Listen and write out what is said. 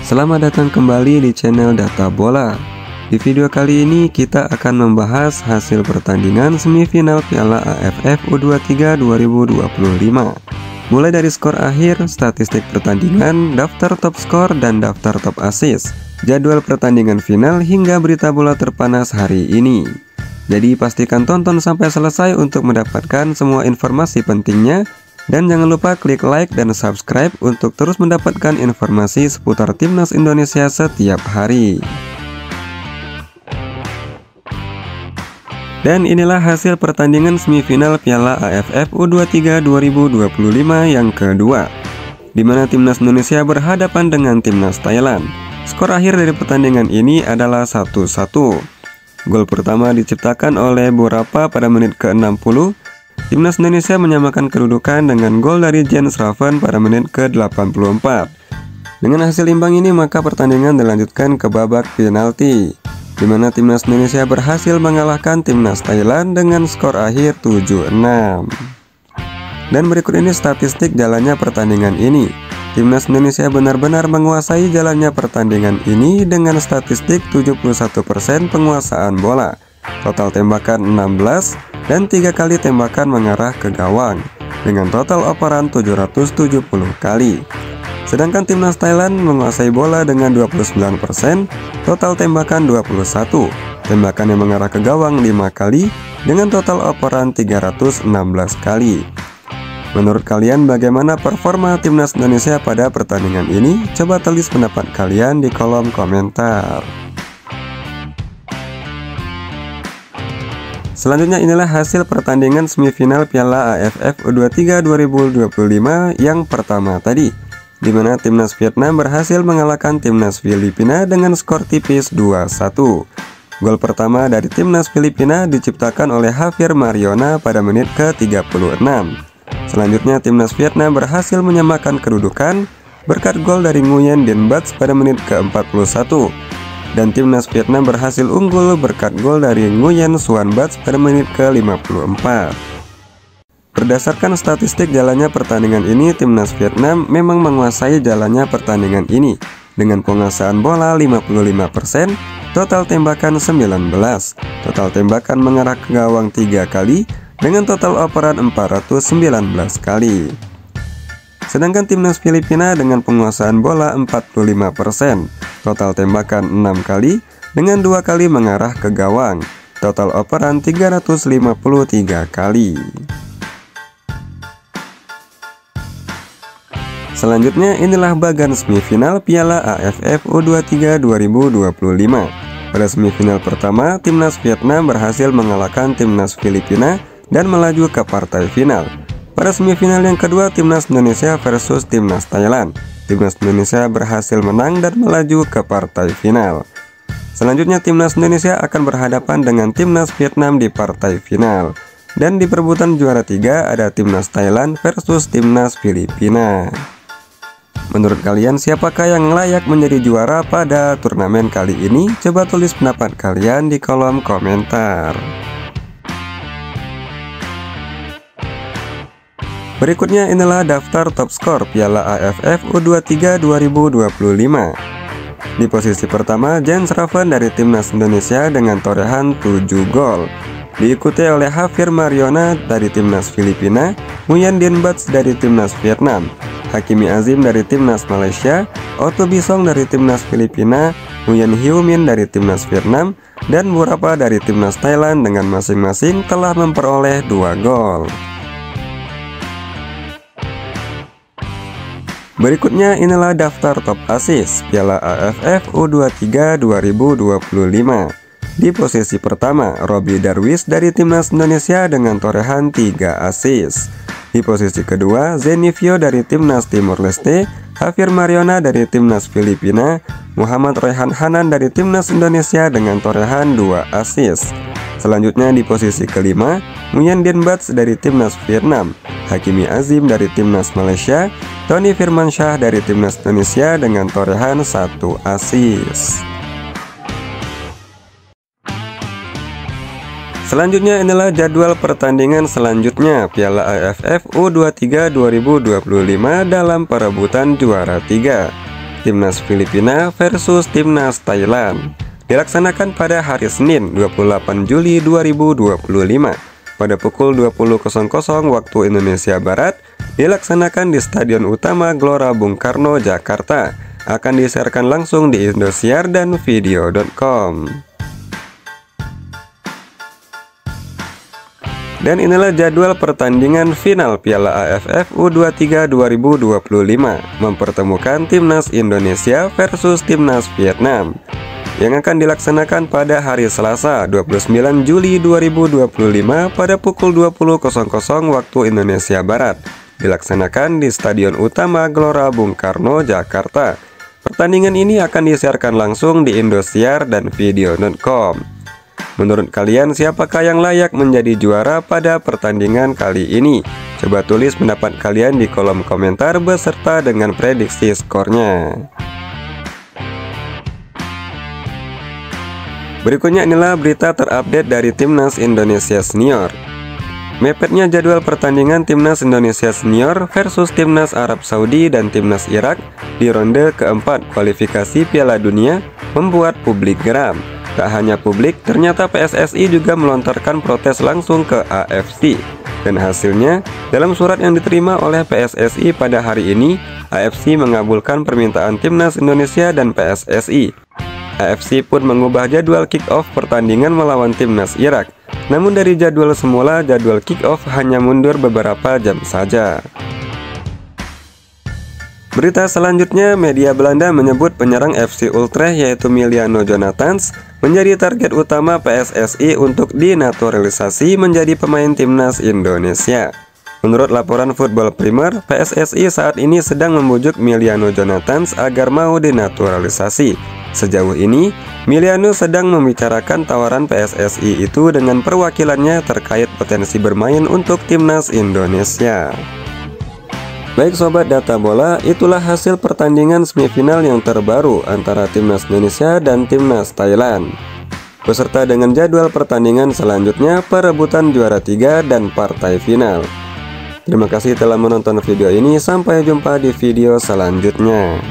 Selamat datang kembali di channel Data Bola. Di video kali ini kita akan membahas hasil pertandingan semifinal Piala AFF U23 2025. Mulai dari skor akhir, statistik pertandingan, daftar top skor, dan daftar top assist, jadwal pertandingan final, hingga berita bola terpanas hari ini. Jadi pastikan tonton sampai selesai untuk mendapatkan semua informasi pentingnya. Dan jangan lupa klik like dan subscribe untuk terus mendapatkan informasi seputar timnas Indonesia setiap hari. Dan inilah hasil pertandingan semifinal Piala AFF U23 2025 yang kedua, di mana timnas Indonesia berhadapan dengan timnas Thailand. Skor akhir dari pertandingan ini adalah 1-1. Gol pertama diciptakan oleh Borapa pada menit ke-60. Timnas Indonesia menyamakan kedudukan dengan gol dari Jens Raven pada menit ke-84. Dengan hasil imbang ini maka pertandingan dilanjutkan ke babak penalti, di mana timnas Indonesia berhasil mengalahkan timnas Thailand dengan skor akhir 7-6. Dan berikut ini statistik jalannya pertandingan ini. Timnas Indonesia benar-benar menguasai jalannya pertandingan ini dengan statistik 71% penguasaan bola, total tembakan 16, dan 3 kali tembakan mengarah ke gawang dengan total operan 770 kali. Sedangkan timnas Thailand menguasai bola dengan 29%, total tembakan 21, tembakan yang mengarah ke gawang 5 kali dengan total operan 316 kali. Menurut kalian bagaimana performa timnas Indonesia pada pertandingan ini? Coba tulis pendapat kalian di kolom komentar. Selanjutnya inilah hasil pertandingan semifinal Piala AFF U23 2025 yang pertama tadi, di mana timnas Vietnam berhasil mengalahkan timnas Filipina dengan skor tipis 2-1. Gol pertama dari timnas Filipina diciptakan oleh Javier Mariona pada menit ke-36. Selanjutnya timnas Vietnam berhasil menyamakan kedudukan berkat gol dari Nguyen Dinh Bach pada menit ke-41. Dan timnas Vietnam berhasil unggul berkat gol dari Nguyen Xuan Bach pada menit ke-54. Berdasarkan statistik jalannya pertandingan ini, timnas Vietnam memang menguasai jalannya pertandingan ini dengan penguasaan bola 55%, total tembakan 19, total tembakan mengarah ke gawang 3 kali dengan total operan 419 kali. Sedangkan timnas Filipina dengan penguasaan bola 45%, total tembakan 6 kali dengan 2 kali mengarah ke gawang, total operan 353 kali. Selanjutnya inilah bagan semifinal Piala AFF U23 2025. Pada semifinal pertama, timnas Vietnam berhasil mengalahkan timnas Filipina dan melaju ke partai final. Pada semifinal yang kedua, timnas Indonesia versus timnas Thailand. Timnas Indonesia berhasil menang dan melaju ke partai final. Selanjutnya timnas Indonesia akan berhadapan dengan timnas Vietnam di partai final. Dan di perebutan juara 3 ada timnas Thailand versus timnas Filipina. Menurut kalian siapakah yang layak menjadi juara pada turnamen kali ini? Coba tulis pendapat kalian di kolom komentar. Berikutnya inilah daftar top skor Piala AFF U23 2025. Di posisi pertama, Jens Raven dari timnas Indonesia dengan torehan 7 gol. Diikuti oleh Javier Mariona dari timnas Filipina, Nguyen Dinh Bach dari timnas Vietnam, Hakimi Azim dari timnas Malaysia, Otto Bisong dari timnas Filipina, Nguyen Hieu Min dari timnas Vietnam, dan Borapa dari timnas Thailand dengan masing-masing telah memperoleh 2 gol. Berikutnya inilah daftar top assist Piala AFF U23 2025. Di posisi pertama, Robby Darwish dari timnas Indonesia dengan torehan 3 assist. Di posisi kedua, Zenivio dari timnas Timor Leste, Javier Mariona dari timnas Filipina, Muhammad Rehan Hanan dari timnas Indonesia dengan torehan 2 assist. Selanjutnya di posisi kelima, Nguyen Dinh Bach dari timnas Vietnam, Hakimi Azim dari timnas Malaysia, Tony Firmansyah dari timnas Indonesia dengan torehan 1 assist. Selanjutnya inilah jadwal pertandingan selanjutnya Piala AFF U23 2025 dalam perebutan juara 3. Timnas Filipina versus Timnas Thailand, dilaksanakan pada hari Senin 28 Juli 2025 pada pukul 20.00 waktu Indonesia Barat, dilaksanakan di Stadion Utama Gelora Bung Karno, Jakarta. Akan disiarkan langsung di Indosiar dan video.com. Dan inilah jadwal pertandingan final Piala AFF U23 2025 mempertemukan Timnas Indonesia versus Timnas Vietnam yang akan dilaksanakan pada hari Selasa 29 Juli 2025 pada pukul 20.00 waktu Indonesia Barat, dilaksanakan di Stadion Utama Gelora Bung Karno, Jakarta. Pertandingan ini akan disiarkan langsung di Indosiar dan video.com. Menurut kalian, siapakah yang layak menjadi juara pada pertandingan kali ini? Coba tulis pendapat kalian di kolom komentar beserta dengan prediksi skornya. Berikutnya inilah berita terupdate dari Timnas Indonesia Senior. Mepetnya jadwal pertandingan Timnas Indonesia Senior versus Timnas Arab Saudi dan Timnas Irak di ronde keempat kualifikasi Piala Dunia membuat publik geram. Tak hanya publik, ternyata PSSI juga melontarkan protes langsung ke AFC. Dan hasilnya, dalam surat yang diterima oleh PSSI pada hari ini, AFC mengabulkan permintaan Timnas Indonesia dan PSSI. AFC pun mengubah jadwal kick-off pertandingan melawan Timnas Irak. Namun dari jadwal semula, jadwal kick-off hanya mundur beberapa jam saja. Berita selanjutnya, media Belanda menyebut penyerang FC Utrecht yaitu Emiliano Jonathans menjadi target utama PSSI untuk dinaturalisasi menjadi pemain Timnas Indonesia. Menurut laporan Football Primer, PSSI saat ini sedang membujuk Emiliano Jonathans agar mau dinaturalisasi. Sejauh ini, Emiliano sedang membicarakan tawaran PSSI itu dengan perwakilannya terkait potensi bermain untuk Timnas Indonesia. Baik sobat data bola, itulah hasil pertandingan semifinal yang terbaru antara Timnas Indonesia dan Timnas Thailand, beserta dengan jadwal pertandingan selanjutnya, perebutan juara 3 dan partai final. Terima kasih telah menonton video ini, sampai jumpa di video selanjutnya.